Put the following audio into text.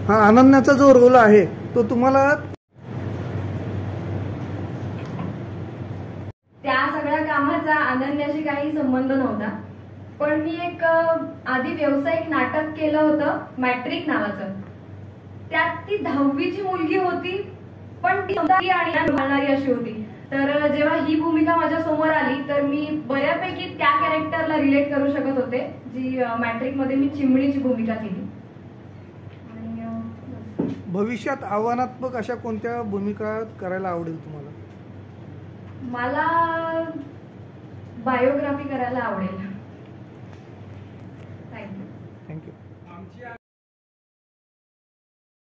हा अनन्याचा जो रोल आहे तो तुम्हाला त्या सगळ्या कामाचा अनन्याशी काही संबंध नव्हता, पण मी एक आधी व्यावसायिक नाटक केलं होतं मॅट्रिक नावाचं. त्यात ती 10वीची मुलगी होती, पण ती आणि बोलणारी अशी होती. तर जेव्हा ही भूमिका माझ्या समोर आली तर मी बऱ्यापैकी त्या कॅरेक्टरला रिलेट करू शकत होते, जी मॅट्रिक मध्ये मी चिमणीची भूमिका केली. भविष्यात आव्हानात्मक अशा कोणत्या भूमिका करायला आवडेल तुम्हाला? मला बायोग्राफी करायला आवडेल. थँक्यू.